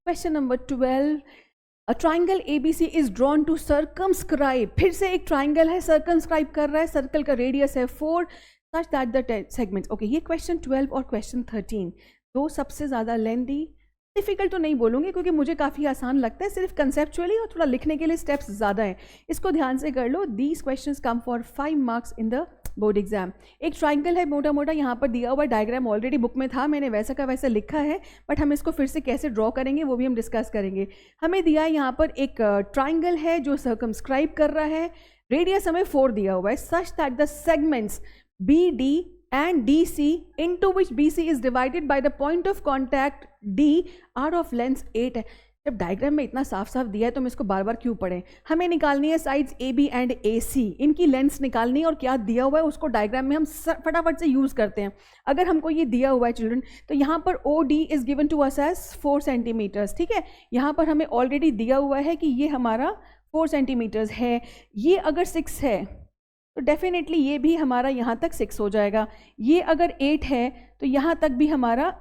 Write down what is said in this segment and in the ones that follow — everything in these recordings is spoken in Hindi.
Question number 12, a triangle ABC is drawn to circumscribe, फिर से एक ट्राइंगल है, सर्कमस्क्राइब कर रहा है, सर्कल का रेडियस है 4 such that the segments, okay ये क्वेश्चन 12 और क्वेश्चन 13 दो सबसे ज़्यादा लेंदी, डिफिकल्ट तो नहीं बोलूँगी क्योंकि मुझे काफ़ी आसान लगता है, सिर्फ कंसेप्चुअली और थोड़ा लिखने के लिए स्टेप्स ज़्यादा हैं, इसको ध्यान से कर लो। These questions come for 5 marks in the board exam. एक ट्राइंगल है मोटा मोटा, यहाँ पर दिया हुआ डायग्राम ऑलरेडी बुक में था, मैंने वैसा का वैसा लिखा है, बट हम इसको फिर से कैसे ड्रॉ करेंगे वो भी हम डिस्कस करेंगे। हमें दिया है यहाँ पर एक ट्राइंगल है जो सर्कमस्क्राइब कर रहा है, रेडियस हमें 4 दिया हुआ है, such that the segments BD and DC into which BC is divided by the point of contact D are of length 8 है। जब डायग्राम में इतना साफ साफ दिया है तो हम इसको बार बार क्यों पढ़ें, हमें निकालनी है साइड्स AB एंड AC, इनकी लेंथ्स निकालनी है, और क्या दिया हुआ है उसको डायग्राम में हम फटाफट से यूज़ करते हैं। अगर हमको ये दिया हुआ है चिल्ड्रन, तो यहाँ पर OD is given to us as 4 centimetres, ठीक है, यहाँ पर हमें ऑलरेडी दिया हुआ है कि ये हमारा 4 सेंटीमीटर्स है, ये अगर 6 है तो डेफिनेटली ये भी हमारा यहाँ तक 6 हो जाएगा, ये अगर 8 है तो यहाँ तक भी हमारा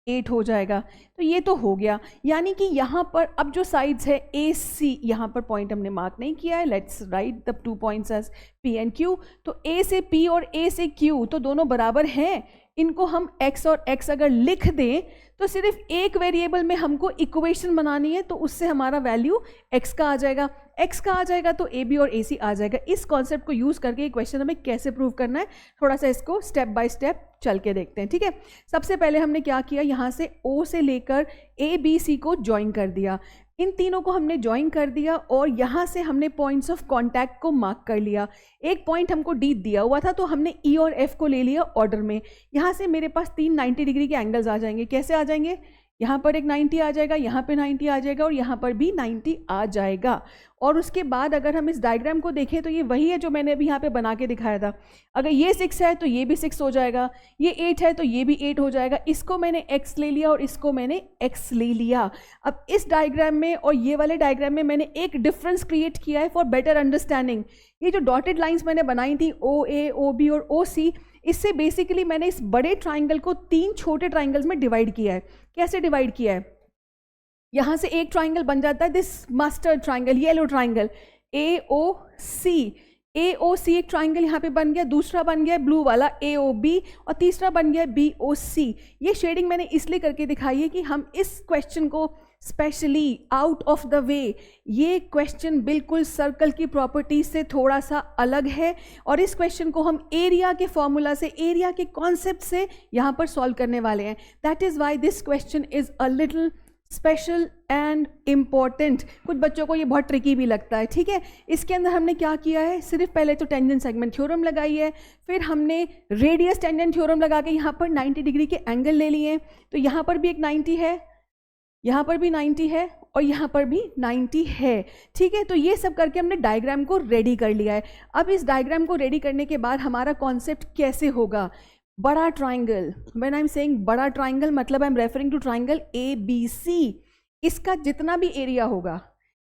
8 हो जाएगा, तो ये तो हो गया। यानी कि यहाँ पर अब जो साइड्स है AC, यहाँ पर पॉइंट हमने मार्क नहीं किया है, let's write the 2 points as P and Q, तो A से P और A से Q तो दोनों बराबर हैं, इनको हम x और x अगर लिख दें तो सिर्फ एक वेरिएबल में हमको इक्वेशन बनानी है, तो उससे हमारा वैल्यू x का आ जाएगा, x का आ जाएगा तो AB और AC आ जाएगा। इस कॉन्सेप्ट को यूज़ करके ये क्वेश्चन हमें कैसे प्रूव करना है, थोड़ा सा इसको स्टेप बाय स्टेप चल के देखते हैं, ठीक है। सबसे पहले हमने क्या किया, यहाँ से O से लेकर ABC को ज्वाइन कर दिया, इन तीनों को हमने ज्वाइन कर दिया और यहाँ से हमने पॉइंट्स ऑफ कांटेक्ट को मार्क कर लिया। एक पॉइंट हमको D दिया हुआ था तो हमने E और F को ले लिया ऑर्डर में। यहाँ से मेरे पास 3 90 डिग्री के एंगल्स आ जाएंगे, कैसे आ जाएंगे, यहाँ पर एक 90 आ जाएगा, यहाँ पे 90 आ जाएगा और यहाँ पर भी 90 आ जाएगा। और उसके बाद अगर हम इस डायग्राम को देखें तो ये वही है जो मैंने अभी यहाँ पे बना के दिखाया था। अगर ये 6 है तो ये भी 6 हो जाएगा, ये 8 है तो ये भी 8 हो जाएगा, इसको मैंने x ले लिया और इसको मैंने x ले लिया। अब इस डायग्राम में और ये वाले डायग्राम में मैंने एक डिफरेंस क्रिएट किया है फॉर बेटर अंडरस्टैंडिंग। ये जो डॉटेड लाइन्स मैंने बनाई थी OA, OB और OC, इससे बेसिकली मैंने इस बड़े ट्राइंगल को 3 छोटे ट्राइंगल्स में डिवाइड किया है। कैसे डिवाइड किया है, यहाँ से एक ट्राइंगल बन जाता है this mustard triangle, yellow triangle AOC, AOC एक ट्राइंगल यहाँ पे बन गया, दूसरा बन गया ब्लू वाला AOB और तीसरा बन गया BOC। ये शेडिंग मैंने इसलिए करके दिखाई है कि हम इस क्वेश्चन को specially out of the way, ये क्वेश्चन बिल्कुल सर्कल की प्रॉपर्टी से थोड़ा सा अलग है और इस क्वेश्चन को हम एरिया के फॉर्मूला से, एरिया के कॉन्सेप्ट से यहाँ पर सॉल्व करने वाले हैं। That is why this question is a little special and important. कुछ बच्चों को ये बहुत ट्रिकी भी लगता है, ठीक है। इसके अंदर हमने क्या किया है, सिर्फ पहले तो टेंजेंट सेगमेंट थ्योरम लगाई है, फिर हमने रेडियस टेंजेंट थ्योरम लगा के यहाँ पर 90 डिग्री के एंगल ले लिए। तो यहाँ पर भी एक 90 है, यहाँ पर भी 90 है और यहाँ पर भी 90 है, ठीक है। तो ये सब करके हमने डायग्राम को रेडी कर लिया है। अब इस डायग्राम को रेडी करने के बाद हमारा कॉन्सेप्ट कैसे होगा, बड़ा triangle, when I am saying बड़ा ट्राइंगल मतलब I am referring to triangle ABC, इसका जितना भी एरिया होगा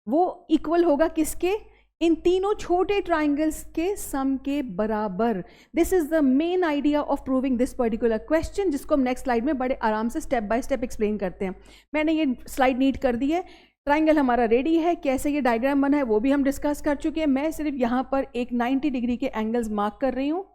वो इक्वल होगा किसके, इन तीनों छोटे ट्राइंगल्स के सम के बराबर। This is the main idea of proving this particular question, जिसको हम नेक्स्ट स्लाइड में बड़े आराम से स्टेप बाय स्टेप एक्सप्लेन करते हैं। मैंने ये स्लाइड नीट कर दी है, ट्राइंगल हमारा रेडी है, कैसे ये डायग्राम बना है वो भी हम डिस्कस कर चुके हैं। मैं सिर्फ यहाँ पर एक 90 डिग्री के एंगल्स मार्क कर रही हूँ,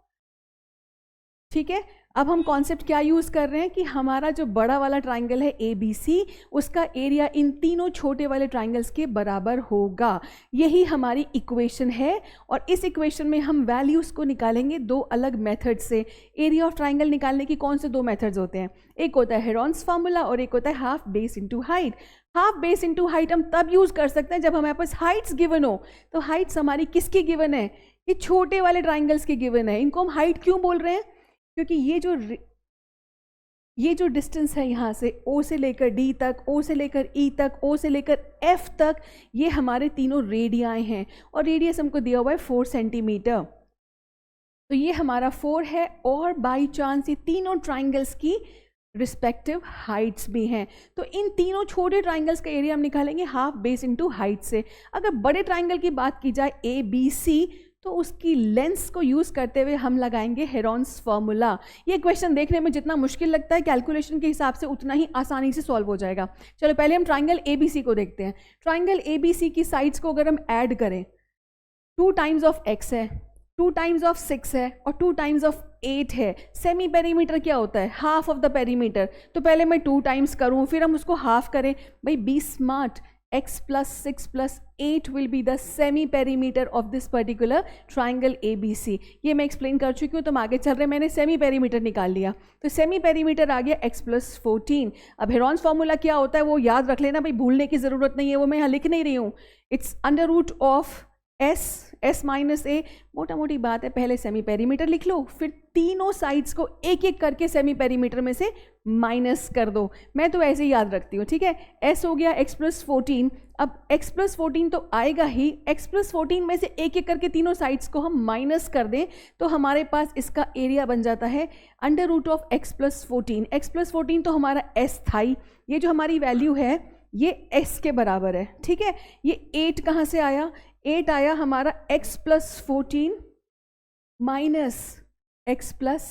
ठीक है। अब हम कॉन्सेप्ट क्या यूज़ कर रहे हैं कि हमारा जो बड़ा वाला ट्राइंगल है ABC, उसका एरिया इन तीनों छोटे वाले ट्राइंगल्स के बराबर होगा। यही हमारी इक्वेशन है और इस इक्वेशन में हम वैल्यूज़ को निकालेंगे 2 अलग मेथड से। एरिया ऑफ ट्राइंगल निकालने की कौन से 2 मेथड्स होते हैं, एक होता है हेरॉन्स फार्मूला और एक होता है half base into height. Half base into height हम तब यूज़ कर सकते हैं जब हमारे पास हाइट्स गिवन हो। तो हाइट्स हमारी किसकी गिवन है, ये छोटे वाले ट्राइंगल्स की गिवन है। इनको हम हाइट क्यों बोल रहे हैं, क्योंकि ये जो डिस्टेंस है यहाँ से O से लेकर D तक, O से लेकर E तक, O से लेकर F तक, ये हमारे तीनों रेडियाएं हैं और रेडियस हमको दिया हुआ है 4 सेंटीमीटर। तो ये हमारा 4 है और बाई चांस ये तीनों ट्राइंगल्स की रिस्पेक्टिव हाइट्स भी हैं। तो इन तीनों छोटे ट्राइंगल्स का एरिया हम निकालेंगे हाफ बेस इंटू हाइट से। अगर बड़े ट्राइंगल की बात की जाए ABC, तो उसकी लेंस को यूज़ करते हुए हम लगाएंगे हेरॉन्स फार्मूला। ये क्वेश्चन देखने में जितना मुश्किल लगता है कैलकुलेशन के हिसाब से उतना ही आसानी से सॉल्व हो जाएगा। चलो पहले हम ट्राइंगल ABC को देखते हैं। ट्राइंगल ABC की साइड्स को अगर हम ऐड करें, 2 टाइम्स ऑफ x है, 2 टाइम्स ऑफ 6 है और 2 टाइम्स ऑफ 8 है। सेमी पेरीमीटर क्या होता है? Half of the perimeter. तो पहले मैं 2 टाइम्स करूं, फिर हम उसको हाफ करें। भाई B smart, x plus 6 plus 8 will be the semi perimeter of this particular triangle ABC। ये मैं एक्सप्लेन कर चुकी हूँ, तो हम आगे चल रहे, मैंने सेमी पेरीमीटर निकाल लिया। तो सेमी पेरीमीटर आ गया x plus 14। अब हेरॉन्स फार्मूला क्या होता है वो याद रख लेना भाई, भूलने की ज़रूरत नहीं है, वो मैं यहाँ लिख नहीं रही हूँ। It's under root of s minus A, मोटा मोटी बात है, पहले सेमी पेरीमीटर लिख लो, फिर तीनों साइड्स को एक एक करके सेमी पेरीमीटर में से माइनस कर दो। मैं तो ऐसे ही याद रखती हूँ, ठीक है। s हो गया x plus 14। अब x plus 14 तो आएगा ही, x plus 14 में से एक एक करके तीनों साइड्स को हम माइनस कर दें तो हमारे पास इसका एरिया बन जाता है under root of x plus 14। x plus 14 तो हमारा s था ही, ये जो हमारी वैल्यू है ये s के बराबर है, ठीक है। ये 8 कहाँ से आया? 8 आया हमारा x plus 14 minus x plus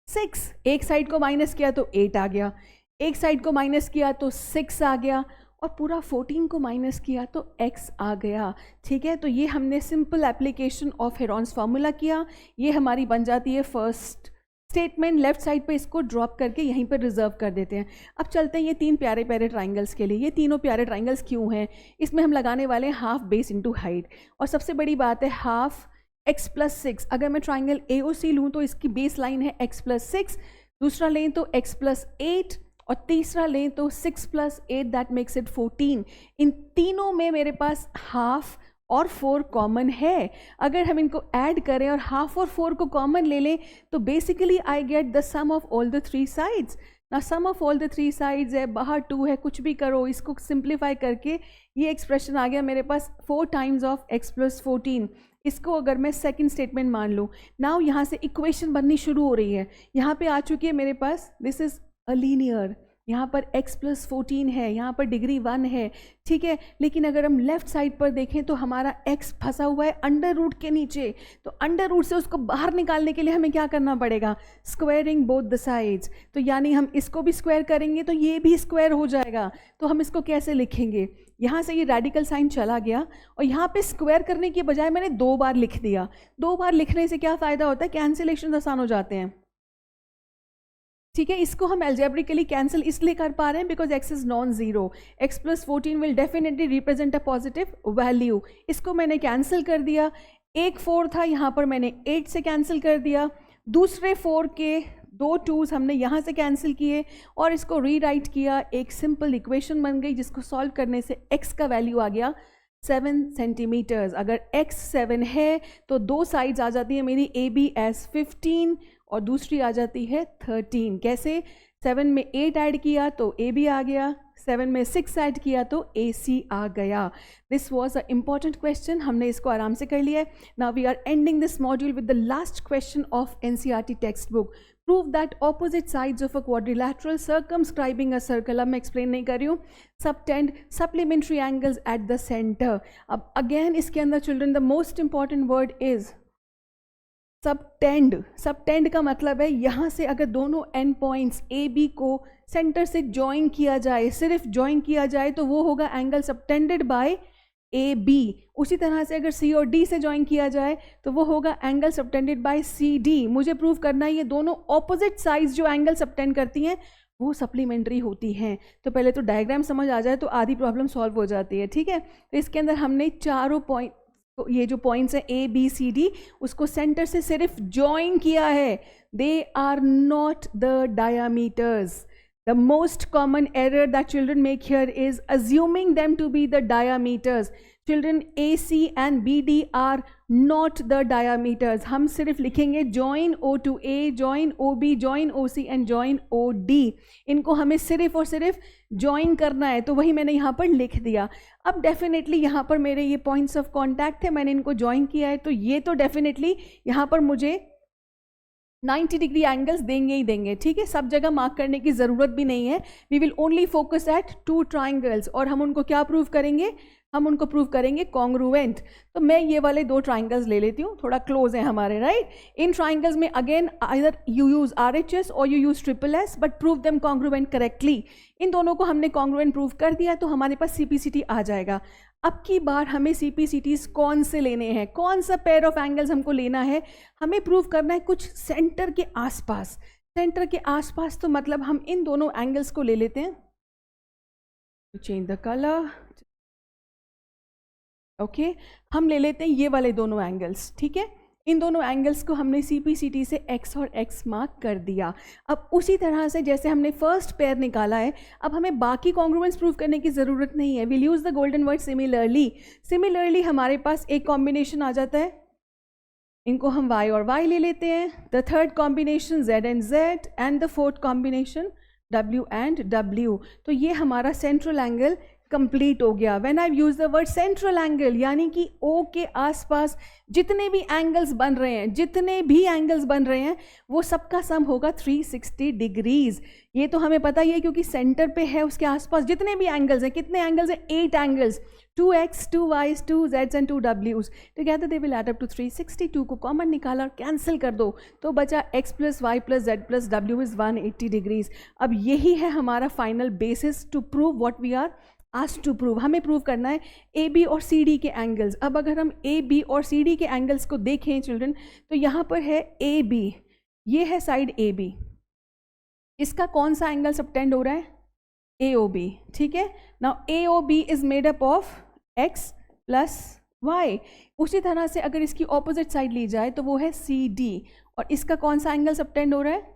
6। एक साइड को माइनस किया तो 8 आ गया, एक साइड को माइनस किया तो 6 आ गया, और पूरा 14 को माइनस किया तो x आ गया, ठीक है। तो ये हमने simple application of Heron's formula किया। ये हमारी बन जाती है फर्स्ट स्टेटमेंट। लेफ्ट साइड पे इसको ड्रॉप करके यहीं पर रिजर्व कर देते हैं। अब चलते हैं ये 3 प्यारे प्यारे ट्राइंगल्स के लिए। ये तीनों प्यारे ट्राइंगल्स क्यों हैं? इसमें हम लगाने वाले हैं हाफ बेस इंटू हाइट, और सबसे बड़ी बात है हाफ x plus 6। अगर मैं ट्राइंगल AOC लूँ तो इसकी बेस लाइन है x plus 6, दूसरा लें तो x plus 8, और तीसरा लें तो 6 plus 8, दैट मेक्स इट 14। इन तीनों में मेरे पास हाफ और 4 कॉमन है। अगर हम इनको ऐड करें और हाफ और 4 को कॉमन ले लें तो basically I get the sum of all the 3 sides. ना sum of all the 3 sides है, बाहर 2 है, कुछ भी करो, इसको सिंप्लीफाई करके ये एक्सप्रेशन आ गया मेरे पास 4 टाइम्स ऑफ x plus 14। इसको अगर मैं सेकंड स्टेटमेंट मान लूँ, नाउ यहाँ से इक्वेशन बननी शुरू हो रही है। यहाँ पे आ चुकी है मेरे पास, दिस इज़ अ लीनियर, यहाँ पर x plus 14 है, यहाँ पर डिग्री 1 है, ठीक है। लेकिन अगर हम लेफ्ट साइड पर देखें तो हमारा x फंसा हुआ है अंडर रूट के नीचे, तो अंडर रूट से उसको बाहर निकालने के लिए हमें क्या करना पड़ेगा? Squaring both the sides. तो यानी हम इसको भी स्क्वायर करेंगे तो ये भी स्क्वायर हो जाएगा। तो हम इसको कैसे लिखेंगे? यहाँ से ये रेडिकल साइन चला गया और यहाँ पे स्क्वायर करने की बजाय मैंने 2 बार लिख दिया। 2 बार लिखने से क्या फ़ायदा होता है? कैंसिलेशन आसान हो जाते हैं, ठीक है। इसको हम एल्जेब्रिकली कैंसिल इसलिए कर पा रहे हैं because x is non zero. x plus 14 will definitely represent a positive value. इसको मैंने कैंसिल कर दिया। एक 4 था, यहाँ पर मैंने 8 से कैंसिल कर दिया। दूसरे 4 के 2 2s हमने यहाँ से कैंसिल किए और इसको रीराइट किया, एक सिंपल इक्वेशन बन गई जिसको सॉल्व करने से x का वैल्यू आ गया 7 सेंटीमीटर्स। अगर x 7 है तो 2 साइड्स आ जाती है मेरी AB एज 15 और दूसरी आ जाती है 13। कैसे? 7 में 8 ऐड किया तो AB आ गया, 7 में 6 ऐड किया तो AC आ गया। This was a important question, हमने इसको आराम से कर लिया है। Now we are ending this module with the last question of NCERT textbook. Prove that opposite sides of a quadrilateral circumscribing a circle. अब मैं एक्सप्लेन नहीं कर रही हूँ। Subtend supplementary angles at the centre. अब अगेन इसके अंदर children the most important word is subtend. Subtend का मतलब है यहाँ से अगर दोनों एंड पॉइंट्स ए बी को सेंटर से ज्वाइन किया जाए, सिर्फ ज्वाइन किया जाए तो वो होगा angle subtended by A B. उसी तरह से अगर सी और डी से ज्वाइन किया जाए तो वो होगा angle subtended by C D. मुझे प्रूव करना है ये दोनों ऑपोजिट साइड्स जो एंगल सबटेंड करती हैं वो सप्लीमेंट्री होती हैं। तो पहले तो डायग्राम समझ आ जाए तो आधी प्रॉब्लम सॉल्व हो जाती है, ठीक है। तो इसके अंदर हमने चारों पॉइंट, तो ये जो पॉइंट्स हैं ए बी सी डी, उसको सेंटर से सिर्फ ज्वाइन किया है। They are not the diameters. The most common error that children make here is assuming them to be the diameters. Children, AC and BD are not the diameters. हम सिर्फ लिखेंगे join O to A, join OB, join OC and join OD. इनको हमें सिर्फ और सिर्फ join करना है, तो वही मैंने यहाँ पर लिख दिया। अब डेफिनेटली यहाँ पर मेरे ये points of contact है, मैंने इनको join किया है, तो ये तो डेफिनेटली यहाँ पर मुझे 90 डिग्री एंगल्स देंगे ही देंगे, ठीक है। सब जगह मार्क करने की ज़रूरत भी नहीं है। We will only focus at 2 triangles और हम उनको क्या प्रूव करेंगे? हम उनको प्रूव करेंगे कॉन्ग्रुएंट। तो मैं ये वाले दो ट्राइंगल्स ले लेती हूँ, थोड़ा क्लोज है हमारे, राइट। इन ट्राइंगल्स में again either you use RHS और you use SSS, but prove them congruent correctly. इन दोनों को हमने कॉन्ग्रुएंट प्रूव कर दिया तो हमारे पास CPCT आ जाएगा। अब की बार हमें CPCTs कौन से लेने हैं, कौन सा पेयर ऑफ एंगल्स हमको लेना है, हमें प्रूव करना है कुछ सेंटर के आसपास। सेंटर के आसपास तो मतलब हम इन दोनों एंगल्स को ले लेते हैं, चेंज द कलर, ओके। हम ले लेते हैं ये वाले दोनों एंगल्स, ठीक है। इन दोनों एंगल्स को हमने CPCT से X और X मार्क कर दिया। अब उसी तरह से जैसे हमने फर्स्ट पेयर निकाला है, अब हमें बाकी कॉन्ग्रुएंस प्रूव करने की ज़रूरत नहीं है। Will use the golden word similarly. Similarly हमारे पास एक कॉम्बिनेशन आ जाता है, इनको हम Y और Y ले लेते हैं। The third combination Z and Z, and the fourth combination W and W। तो ये हमारा सेंट्रल एंगल कंप्लीट हो गया। When I use the word central angle, यानी कि O के आसपास जितने भी एंगल्स बन रहे हैं वो सबका सम होगा 360 डिग्रीज। ये तो हमें पता ही है क्योंकि सेंटर पे है, उसके आसपास जितने भी एंगल्स हैं, कितने एंगल्स हैं, 8 angles, 2x, 2y, 2z and 2w's together they will add up to 360। 2 को कॉमन निकाला और कैंसिल कर दो तो बचा x + y + z + w is 180 degrees. अब यही है हमारा final basis to prove what we are asked to prove. हमें प्रूव करना है AB और CD के एंगल्स। अब अगर हम AB और CD के एंगल्स को देखें चिल्ड्रन, तो यहाँ पर है AB, ये है साइड AB, इसका कौन सा एंगल सबटेंड हो रहा है, AOB, ठीक है। Now AOB is made up of X + Y। उसी तरह से अगर इसकी ऑपोजिट साइड ली जाए तो वो है CD, और इसका कौन सा एंगल सबटेंड हो रहा है,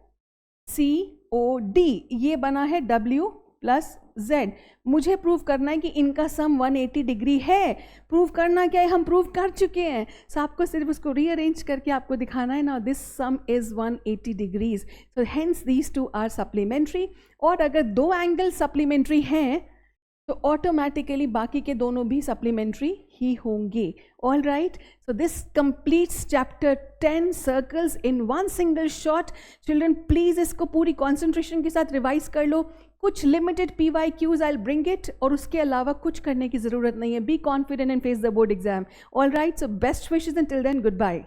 COD। ये बना है W + Z। मुझे प्रूव करना है कि इनका सम 180 डिग्री है। प्रूव करना क्या है, हम प्रूव कर चुके हैं, सो आपको सिर्फ उसको रीअरेंज करके आपको दिखाना है ना, this sum is 180 degrees, so hence these two are supplementary. और अगर दो एंगल सप्लीमेंट्री हैं तो ऑटोमेटिकली बाकी के दोनों भी सप्लीमेंट्री ही होंगे। All right, so this completes chapter 10 circles in one single shot. Children please इसको पूरी कॉन्सेंट्रेशन के साथ रिवाइज कर लो। कुछ limited PYQs I will bring it, और उसके अलावा कुछ करने की ज़रूरत नहीं है। Be confident and face the board exam. All right, so best wishes and till then good bye.